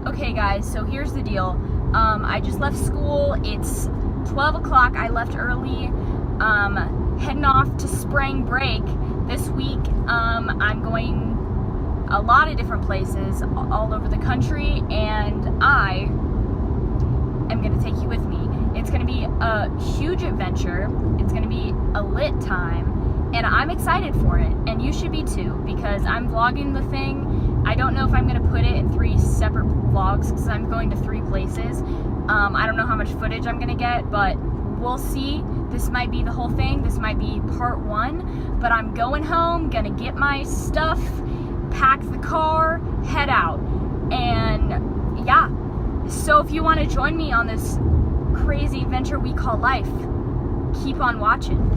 Okay guys, so here's the deal. I just left school. It's 12 o'clock. I left early. Heading off to spring break this week. I'm going a lot of different places all over the country, and I am going to take you with me. It's going to be a huge adventure. It's going to be a lit time, and I'm excited for it, and you should be too, because I'm vlogging the thing. I don't know if I'm going to put it in 3 separate vlogs because I'm going to 3 places. I don't know how much footage I'm going to get, but we'll see. This might be the whole thing. This might be part 1, but I'm going home, going to get my stuff, pack the car, head out. And yeah, so if you want to join me on this crazy adventure we call life, keep on watching.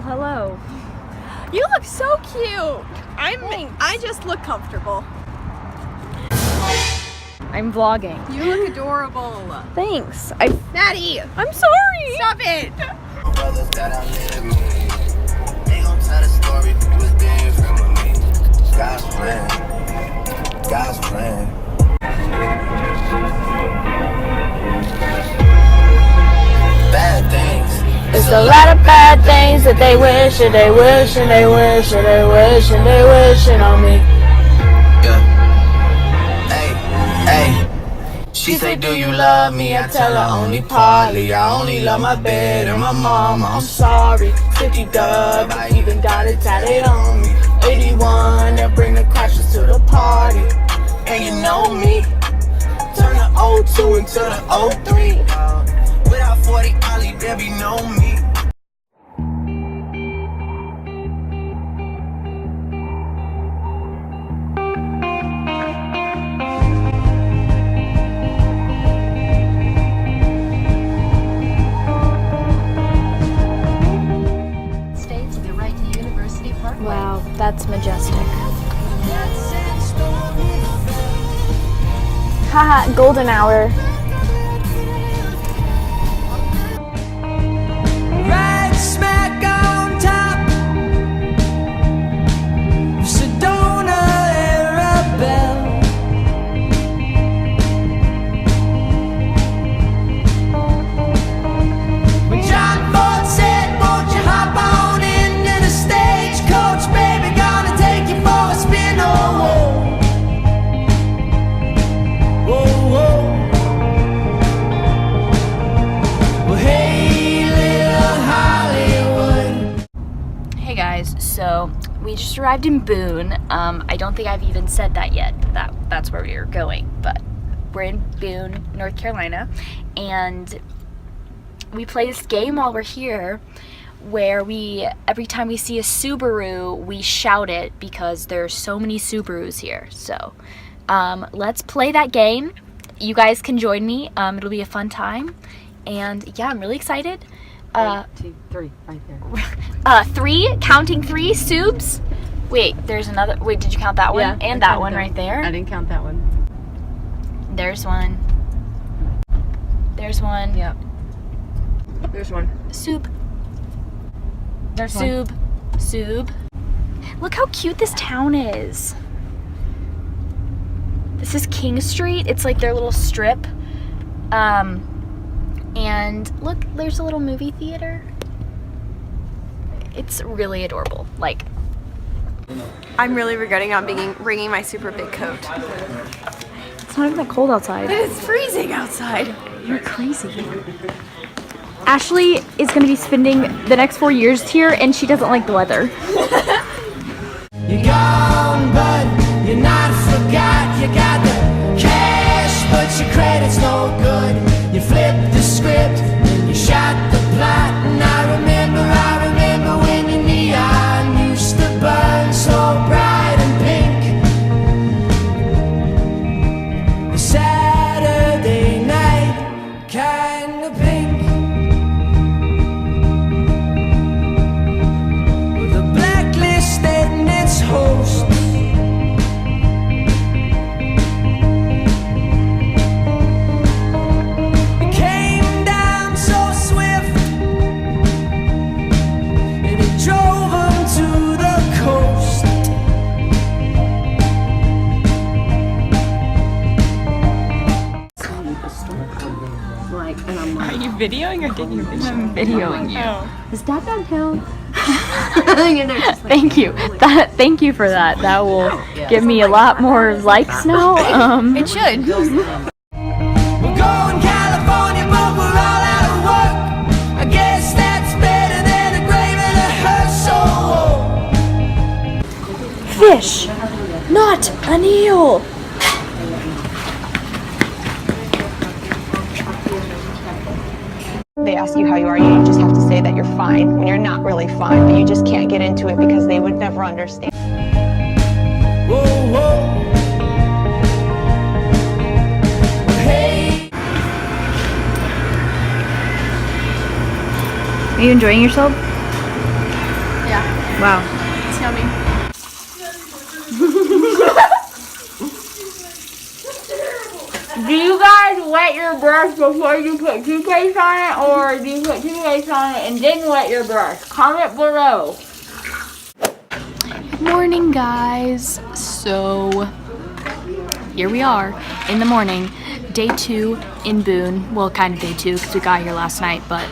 Hello. You look so cute. I just look comfortable. I'm vlogging. You look adorable. Thanks. Mattie, I'm sorry. stop it. Brothers that I live with, they gon' tell the story. It was different with me. God's plan. God's plan. Bad things. It's a lot of bad things that they wish and they wish and they wish and they wish and they wishing on me. Yeah. Hey. She say, do you love me? I tell her only partly. I only love my bed and my mama. I'm sorry. 50 dub, I even got it tatted on me. 81, they'll bring the crashes to the party. And you know me. Turn the 02 into the 03. Without 40 Ollie, baby, know me. States the right to University Parkway. Wow, that's majestic. Haha, golden hour. Right smack on top of Sedona Arabelle. When John Ford said, won't you hop on into the stagecoach, baby, gonna take you for a spin, oh, whoa, whoa, whoa. Well, hey, Hey guys, so we just arrived in Boone. I don't think I've even said that yet. That's where we are going, but we're in Boone, North Carolina, and we play this game while we're here where every time we see a Subaru, we shout it because there's so many Subarus here. So let's play that game. You guys can join me. It'll be a fun time, and yeah, I'm really excited. 1, 2, 3, right there. 3, counting 3 subs. Wait, there's another. Wait, did you count that one? Yeah, And I that counted one that. right there. I didn't count that one. There's one. There's one. Yep. There's one. Sub. There's one. Sub. Look how cute this town is. This is King Street. It's like their little strip. And look, there's a little movie theater. It's really adorable. Like, I'm really regretting not bringing my super big coat. it's not even that cold outside. It's freezing outside. You're crazy. Ashley is going to be spending the next 4 years here, and she doesn't like the weather. You're gone, but you're not forgot. You got the cash, but your credit's no good. You flip the script, you shot kind of pink, with a blacklist and its host. It came down so swift, and it drove them to the coast. Like, and I'm like, Are you videoing or taking a picture? I'm videoing you. Oh. is that downtown? Thank you. Thank you for that. That will give me a lot more likes now. It should. We're going California, but we're all out of work. I guess that's better than a grave and a hearse. So Fish, not an eel. They ask you how you are, you just have to say that you're fine when you're not really fine, but you just can't get into it because they would never understand. whoa, whoa. Hey, Are you enjoying yourself? Yeah, Wow. it's yummy. Do you guys wet your brush before you put toothpaste on it, or do you put toothpaste on it and then wet your brush? Comment below. Good morning, guys. So here we are in the morning, day 2 in Boone. Well, kind of day 2 because we got here last night, but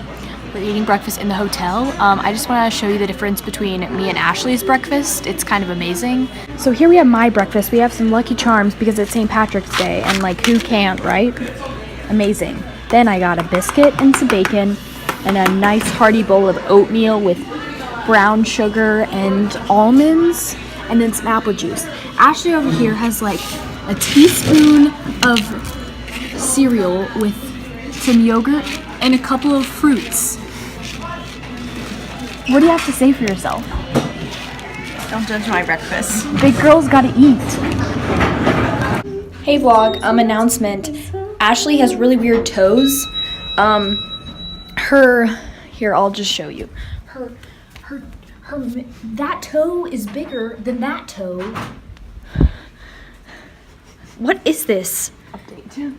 we're eating breakfast in the hotel. I just want to show you the difference between me and Ashley's breakfast. It's kind of amazing. So here we have my breakfast. We have some Lucky Charms because it's St. Patrick's Day, and like, who can't, right? Amazing. Then I got a biscuit and some bacon and a nice hearty bowl of oatmeal with brown sugar and almonds, and then some apple juice. Ashley over here has like a teaspoon of cereal with some yogurt and a couple of fruits. What do you have to say for yourself? Don't judge my breakfast. Big girls gotta eat. Hey vlog, announcement. Ashley has really weird toes. Here, I'll just show you. That toe is bigger than that toe. What is this? Update.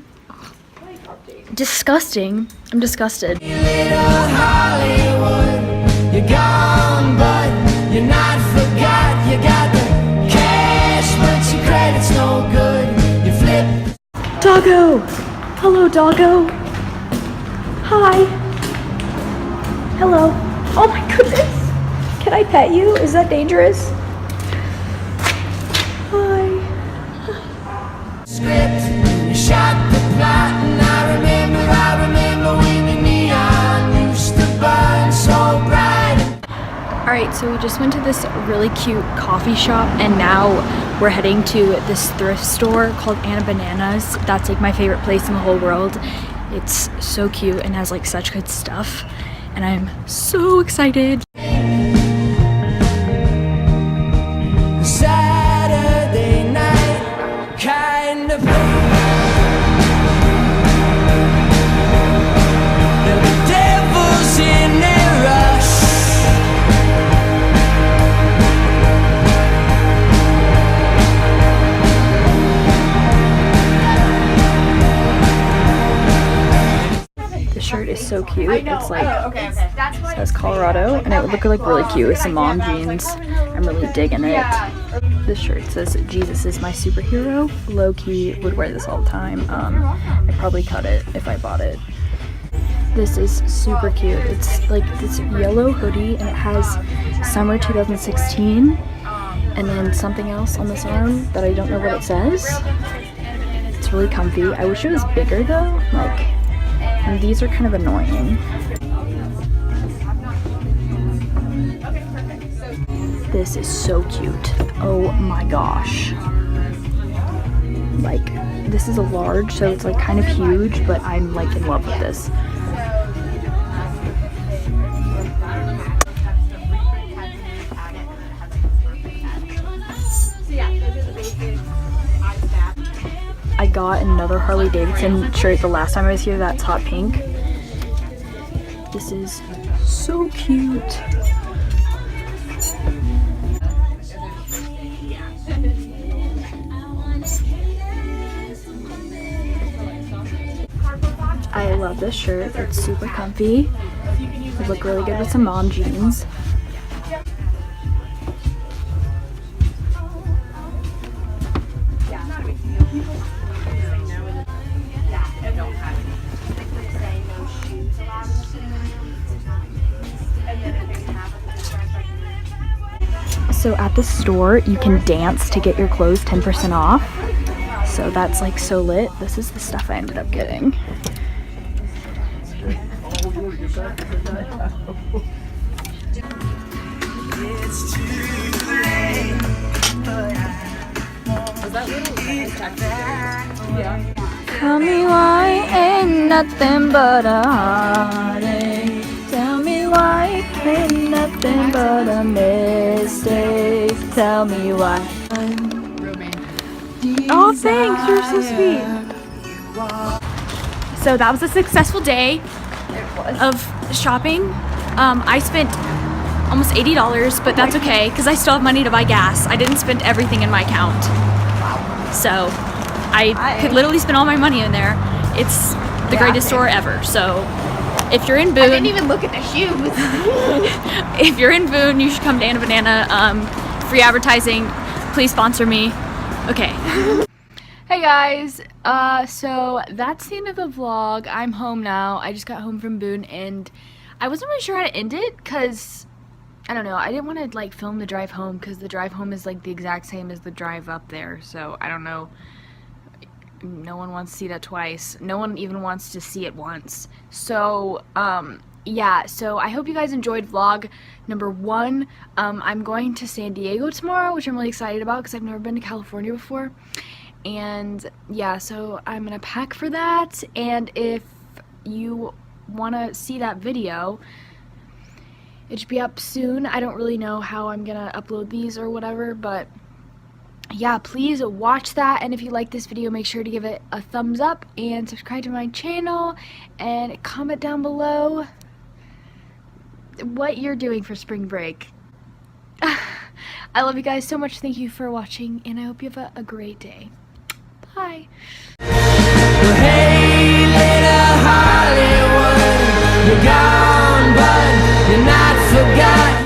Disgusting. I'm disgusted. little Hollywood, you're gone, but you're not forgot. You got the cash, but your credit's no good. You flip. Doggo! Hello, doggo. Hi. Hello. Oh my goodness. Can I pet you? Is that dangerous? Hi. Script, you shot the plot, and I remember when the neon used to burn so bright. Alright, so we just went to this really cute coffee shop, and now we're heading to this thrift store called Anna Bananas. That's like my favorite place in the whole world. It's so cute and has like such good stuff, and I'm so excited. Saturday night, kind of. The devil's in a rush. The shirt is so cute. It's like, it says Colorado, and it would look like really cute with some mom jeans. I'm really digging it. This shirt says Jesus is my superhero. Low-key would wear this all the time. I'd probably cut it if I bought it. This is super cute. It's like this yellow hoodie, and it has summer 2016, and then something else on this arm that I don't know what it says. It's really comfy. I wish it was bigger though. Like, and these are kind of annoying. This is so cute. Oh my gosh. Like, this is a large, so it's like kind of huge, but I'm like in love with this. I got another Harley Davidson shirt the last time I was here. That's hot pink. This is so cute. I love this shirt. It's super comfy. It would look really good with some mom jeans. So at the store, you can dance to get your clothes 10% off. So that's like so lit. This is the stuff I ended up getting. Tell me why ain't nothing but a heartache. Tell me why ain't nothing but a mistake. Tell me why. Oh, thanks. You're so sweet. So that was a successful day of shopping. I spent almost $80, but that's okay because I still have money to buy gas. I didn't spend everything in my account. So I could literally spend all my money in there. It's the greatest store ever. So if you're in Boone, I didn't even look at the shoes. if you're in Boone, you should come to Anna Banana. Free advertising. Please sponsor me. Okay. Hey guys, so that's the end of the vlog. I'm home now. I just got home from Boone and I wasn't really sure how to end it because I don't know, I didn't want to like film the drive home because the drive home is like the exact same as the drive up there, so I don't know. No one wants to see that twice. No one even wants to see it once. So yeah, so I hope you guys enjoyed vlog number 1. I'm going to San Diego tomorrow, which I'm really excited about because I've never been to California before. And yeah, so I'm gonna pack for that, and if you want to see that video, it should be up soon. I don't really know how I'm gonna upload these or whatever, but yeah, please watch that. And if you like this video, make sure to give it a thumbs up and subscribe to my channel and comment down below what you're doing for spring break. I love you guys so much. Thank you for watching, and I hope you have a great day. Bye. Hey, little Hollywood, you got